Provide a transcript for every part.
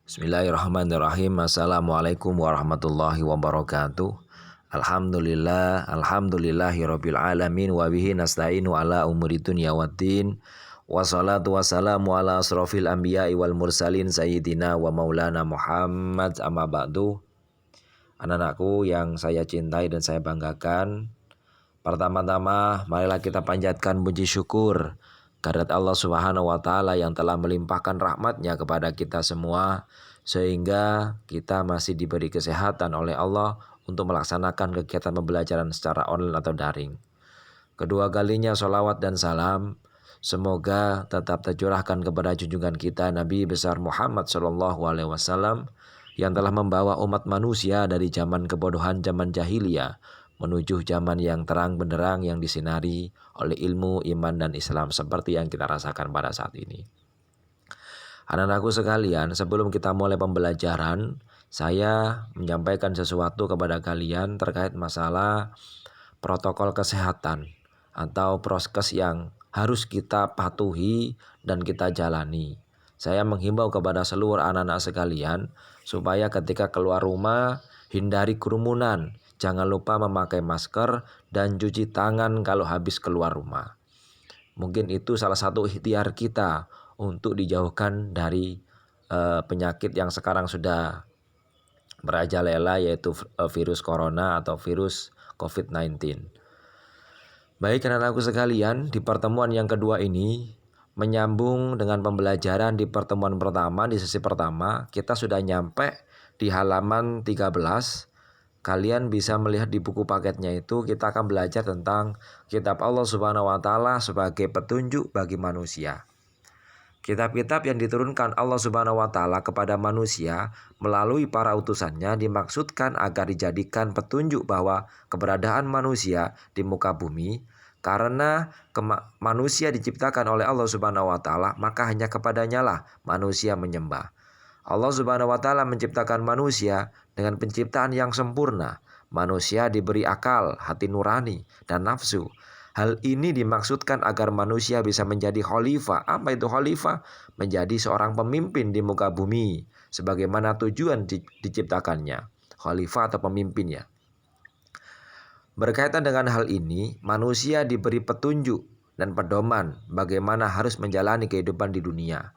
Bismillahirrahmanirrahim. Assalamualaikum warahmatullahi wabarakatuh. Alhamdulillahirabbil alamin wa bihi nasta'inu ala umuri dunya waddin. Wassalatu wassalamu ala asrofil anbiya'i wal mursalin sayyidina wa maulana Muhammad, amma ba'du. Anak-anakku yang saya cintai dan saya banggakan, pertama-tama marilah kita panjatkan puji syukur kehadirat Allah Subhanahu wa taala yang telah melimpahkan rahmatnya kepada kita semua sehingga kita masih diberi kesehatan oleh Allah untuk melaksanakan kegiatan pembelajaran secara online atau daring. Kedua kalinya sholawat dan salam semoga tetap tercurahkan kepada junjungan kita Nabi besar Muhammad SAW yang telah membawa umat manusia dari zaman kebodohan zaman jahiliyah menuju zaman yang terang benderang yang disinari oleh ilmu, iman, dan Islam seperti yang kita rasakan pada saat ini. Anak-anakku sekalian, sebelum kita mulai pembelajaran, saya menyampaikan sesuatu kepada kalian terkait masalah protokol kesehatan atau proskes yang harus kita patuhi dan kita jalani. Saya menghimbau kepada seluruh anak-anak sekalian supaya ketika keluar rumah hindari kerumunan. Jangan lupa memakai masker dan cuci tangan kalau habis keluar rumah. Mungkin itu salah satu ikhtiar kita untuk dijauhkan dari penyakit yang sekarang sudah merajalela, yaitu virus corona atau virus COVID-19. Baik anak-anakku sekalian, di pertemuan yang kedua ini menyambung dengan pembelajaran di pertemuan pertama. Di sesi pertama kita sudah nyampe di halaman 13. Kalian bisa melihat di buku paketnya itu kita akan belajar tentang kitab Allah Subhanahu wa taala sebagai petunjuk bagi manusia. Kitab-kitab yang diturunkan Allah Subhanahu wa taala kepada manusia melalui para utusannya dimaksudkan agar dijadikan petunjuk bahwa keberadaan manusia di muka bumi karena manusia diciptakan oleh Allah Subhanahu wa taala, maka hanya kepadanya lah manusia menyembah. Allah Subhanahu wa taala menciptakan manusia dengan penciptaan yang sempurna. Manusia diberi akal, hati nurani, dan nafsu. Hal ini dimaksudkan agar manusia bisa menjadi khalifah. Apa itu khalifah? Menjadi seorang pemimpin di muka bumi, sebagaimana tujuan diciptakannya. Khalifah atau pemimpin ya. Berkaitan dengan hal ini, manusia diberi petunjuk dan pedoman bagaimana harus menjalani kehidupan di dunia.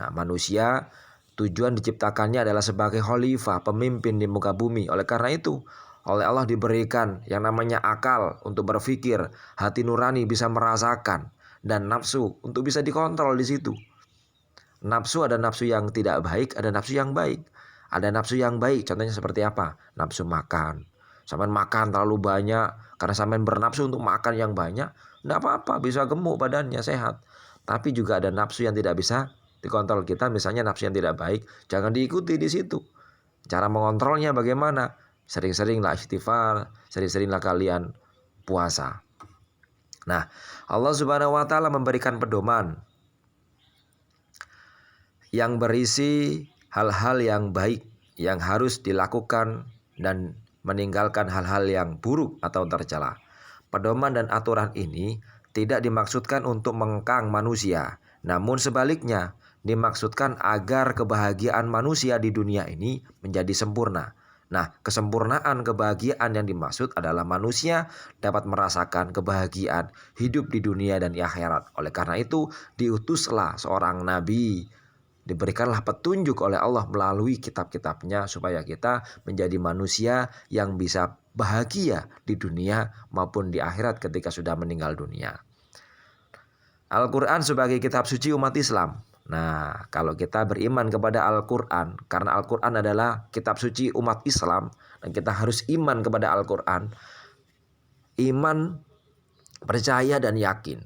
Nah, manusia tujuan diciptakannya adalah sebagai khalifah, pemimpin di muka bumi. Oleh karena itu, oleh Allah diberikan yang namanya akal untuk berpikir, hati nurani bisa merasakan, dan nafsu untuk bisa dikontrol di situ. Nafsu ada nafsu yang tidak baik, ada nafsu yang baik. Ada nafsu yang baik, contohnya seperti apa? Nafsu makan. Sampai makan terlalu banyak karena sampai bernafsu untuk makan yang banyak, tidak apa-apa, bisa gemuk badannya, sehat. Tapi juga ada nafsu yang tidak bisa dikontrol kita, misalnya nafsu yang tidak baik, jangan diikuti di situ. Cara mengontrolnya bagaimana? Sering-seringlah istighfar, sering-seringlah kalian puasa. Nah, Allah Subhanahu wa taala memberikan pedoman yang berisi hal-hal yang baik yang harus dilakukan dan meninggalkan hal-hal yang buruk atau tercela. Pedoman dan aturan ini tidak dimaksudkan untuk mengekang manusia, namun sebaliknya dimaksudkan agar kebahagiaan manusia di dunia ini menjadi sempurna. Nah, kesempurnaan kebahagiaan yang dimaksud adalah manusia dapat merasakan kebahagiaan hidup di dunia dan di akhirat. Oleh karena itu, diutuslah seorang nabi, diberikanlah petunjuk oleh Allah melalui kitab-kitabnya supaya kita menjadi manusia yang bisa bahagia di dunia maupun di akhirat ketika sudah meninggal dunia. Al-Quran sebagai kitab suci umat Islam. Nah, kalau kita beriman kepada Al-Quran, karena Al-Quran adalah kitab suci umat Islam, dan kita harus iman kepada Al-Quran. Iman, percaya, dan yakin.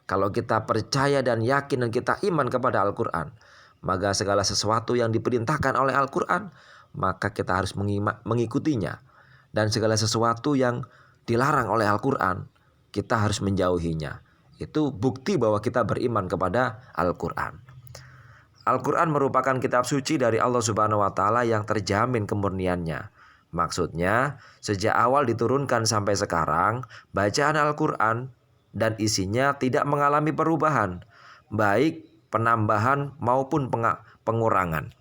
Kalau kita percaya dan yakin dan kita iman kepada Al-Quran, maka segala sesuatu yang diperintahkan oleh Al-Quran, maka kita harus mengikutinya. Dan segala sesuatu yang dilarang oleh Al-Quran, kita harus menjauhinya. Itu bukti bahwa kita beriman kepada Al-Quran. Al-Quran merupakan kitab suci dari Allah Subhanahu wa taala yang terjamin kemurniannya. Maksudnya, sejak awal diturunkan sampai sekarang, bacaan Al-Quran dan isinya tidak mengalami perubahan, baik penambahan maupun pengurangan.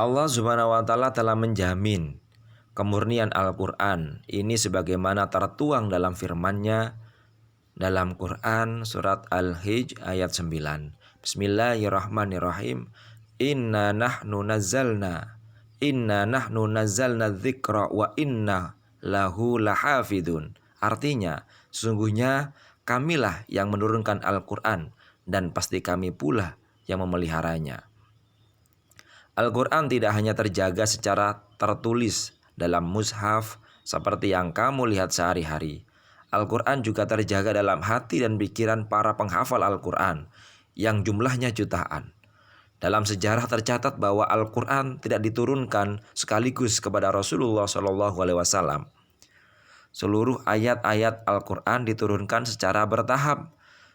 Allah Subhanahu wa taala telah menjamin kemurnian Al-Qur'an ini sebagaimana tertuang dalam firman-Nya dalam Quran surat Al-Hijr ayat 9. Bismillahirrahmanirrahim. Inna nahnu nazzalna dzikra wa inna lahu lahafidun. Artinya, sesungguhnya kamilah yang menurunkan Al-Qur'an dan pasti kami pula yang memeliharanya. Al-Qur'an tidak hanya terjaga secara tertulis dalam mushaf seperti yang kamu lihat sehari-hari. Al-Qur'an juga terjaga dalam hati dan pikiran para penghafal Al-Qur'an yang jumlahnya jutaan. Dalam sejarah tercatat bahwa Al-Qur'an tidak diturunkan sekaligus kepada Rasulullah SAW. Seluruh ayat-ayat Al-Qur'an diturunkan secara bertahap,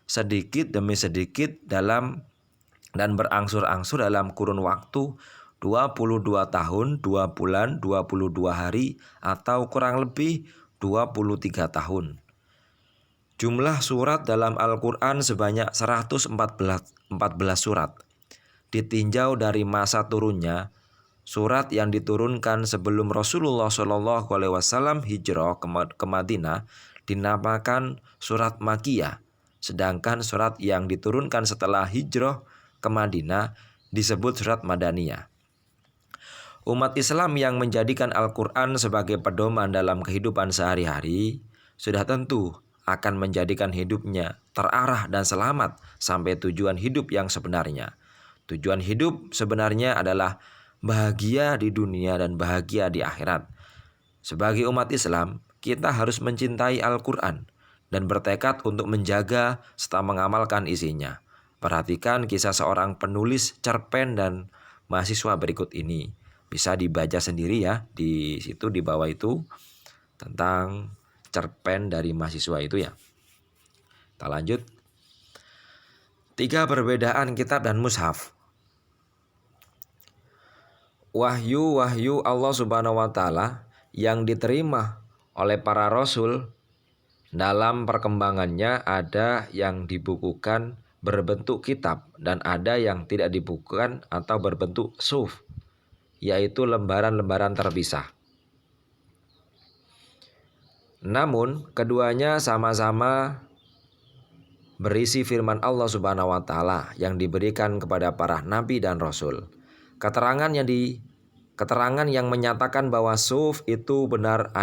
sedikit demi sedikit dan berangsur-angsur dalam kurun waktu 22 tahun, 2 bulan, 22 hari atau kurang lebih 23 tahun. Jumlah surat dalam Al-Qur'an sebanyak 114 surat. Ditinjau dari masa turunnya, surat yang diturunkan sebelum Rasulullah SAW hijrah ke Madinah dinamakan surat Makkiyah, sedangkan surat yang diturunkan setelah hijrah ke Madinah disebut surat Madaniyah. Umat Islam yang menjadikan Al-Qur'an sebagai pedoman dalam kehidupan sehari-hari sudah tentu akan menjadikan hidupnya terarah dan selamat sampai tujuan hidup yang sebenarnya. Tujuan hidup sebenarnya adalah bahagia di dunia dan bahagia di akhirat. Sebagai umat Islam, kita harus mencintai Al-Qur'an dan bertekad untuk menjaga serta mengamalkan isinya. Perhatikan kisah seorang penulis cerpen dan mahasiswa berikut ini. Bisa dibaca sendiri ya, di situ di bawah itu tentang cerpen dari mahasiswa itu ya. Kita lanjut. 3 perbedaan kitab dan mushaf. Wahyu Allah Subhanahu wa taala yang diterima oleh para rasul dalam perkembangannya ada yang dibukukan berbentuk kitab dan ada yang tidak dibukukan atau berbentuk suhuf, yaitu lembaran-lembaran terpisah. Namun keduanya sama-sama berisi firman Allah Subhanahu wa taala yang diberikan kepada para nabi dan rasul. Keterangan yang menyatakan bahwa suhuf itu benar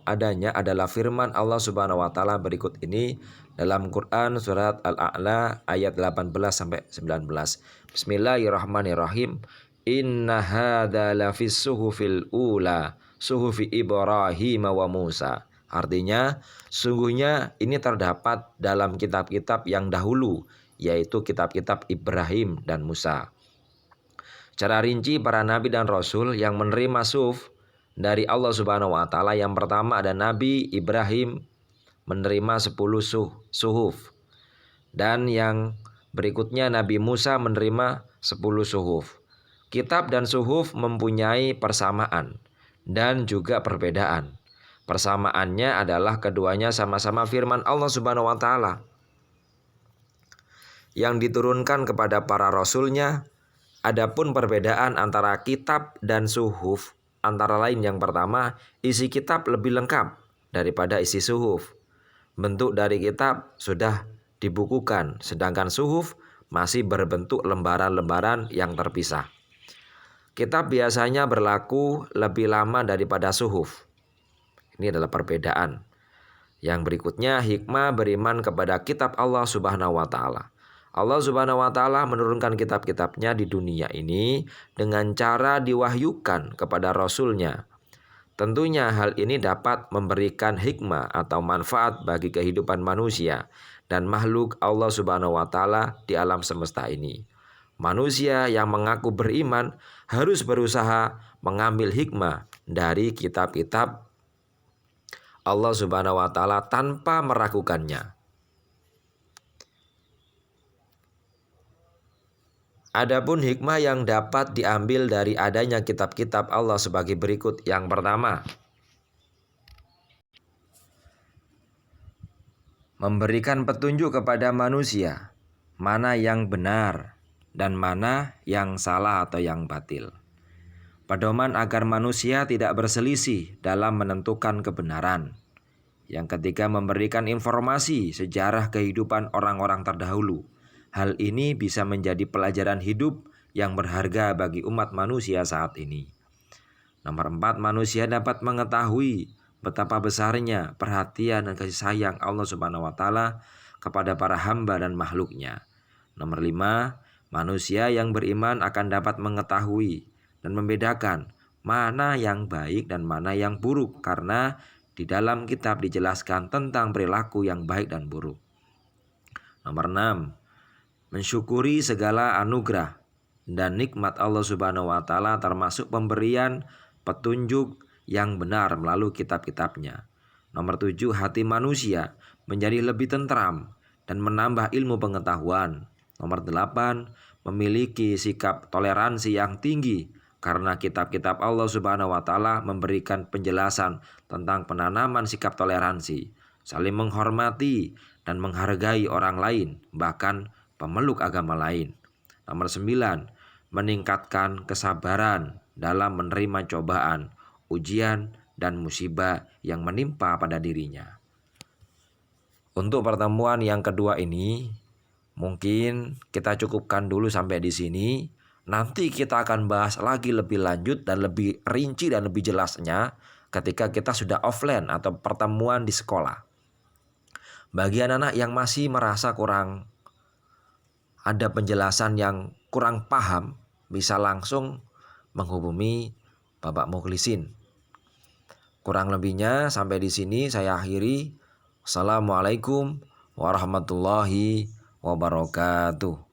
adanya adalah firman Allah Subhanahu wa taala berikut ini dalam Quran surat Al-A'la ayat 18 sampai 19. Bismillahirrahmanirrahim. Inna hadza lafis suhufil ula suhufi Ibrahim wa Musa. Artinya, sungguhnya ini terdapat dalam kitab-kitab yang dahulu, yaitu kitab-kitab Ibrahim dan Musa. Secara rinci para nabi dan rasul yang menerima suhuf dari Allah Subhanahu wa taala, yang pertama ada Nabi Ibrahim menerima 10 suhuf. Dan yang berikutnya Nabi Musa menerima 10 suhuf. Kitab dan suhuf mempunyai persamaan dan juga perbedaan. Persamaannya adalah keduanya sama-sama firman Allah Subhanahu wa taala yang diturunkan kepada para rasulnya. Adapun perbedaan antara kitab dan suhuf antara lain yang pertama, isi kitab lebih lengkap daripada isi suhuf. Bentuk dari kitab sudah dibukukan, sedangkan suhuf masih berbentuk lembaran-lembaran yang terpisah. Kitab biasanya berlaku lebih lama daripada suhuf. Ini adalah perbedaan. Yang berikutnya, hikmah beriman kepada kitab Allah Subhanahu wa taala. Allah Subhanahu wa taala menurunkan kitab-kitabnya di dunia ini dengan cara diwahyukan kepada rasulnya. Tentunya hal ini dapat memberikan hikmah atau manfaat bagi kehidupan manusia dan makhluk Allah Subhanahu wa taala di alam semesta ini. Manusia yang mengaku beriman harus berusaha mengambil hikmah dari kitab-kitab Allah Subhanahu wa taala tanpa meragukannya. Adapun hikmah yang dapat diambil dari adanya kitab-kitab Allah sebagai berikut. Yang pertama, memberikan petunjuk kepada manusia mana yang benar dan mana yang salah atau yang batil. Pedoman agar manusia tidak berselisih dalam menentukan kebenaran. Yang ketiga, memberikan informasi sejarah kehidupan orang-orang terdahulu. Hal ini bisa menjadi pelajaran hidup yang berharga bagi umat manusia saat ini. Nomor 4, manusia dapat mengetahui betapa besarnya perhatian dan kasih sayang Allah Subhanahu wa taala kepada para hamba dan makhluknya. Nomor 5, manusia yang beriman akan dapat mengetahui dan membedakan mana yang baik dan mana yang buruk, karena di dalam kitab dijelaskan tentang perilaku yang baik dan buruk. Nomor 6, mensyukuri segala anugerah dan nikmat Allah Subhanahu wa taala, termasuk pemberian petunjuk yang benar melalui kitab-kitabnya. Nomor 7, hati manusia menjadi lebih tentram dan menambah ilmu pengetahuan. Nomor 8, memiliki sikap toleransi yang tinggi karena kitab-kitab Allah Subhanahu wa taala memberikan penjelasan tentang penanaman sikap toleransi, saling menghormati dan menghargai orang lain, bahkan pemeluk agama lain. Nomor 9, meningkatkan kesabaran dalam menerima cobaan, ujian, dan musibah yang menimpa pada dirinya. Untuk pertemuan yang kedua ini, mungkin kita cukupkan dulu sampai di sini. Nanti kita akan bahas lagi lebih lanjut dan lebih rinci dan lebih jelasnya ketika kita sudah offline atau pertemuan di sekolah. Bagi anak-anak yang masih merasa kurang ada penjelasan yang kurang paham, bisa langsung menghubungi Bapak Mukhlisin. Kurang lebihnya sampai di sini saya akhiri. Assalamualaikum warahmatullahi wabarakatuh.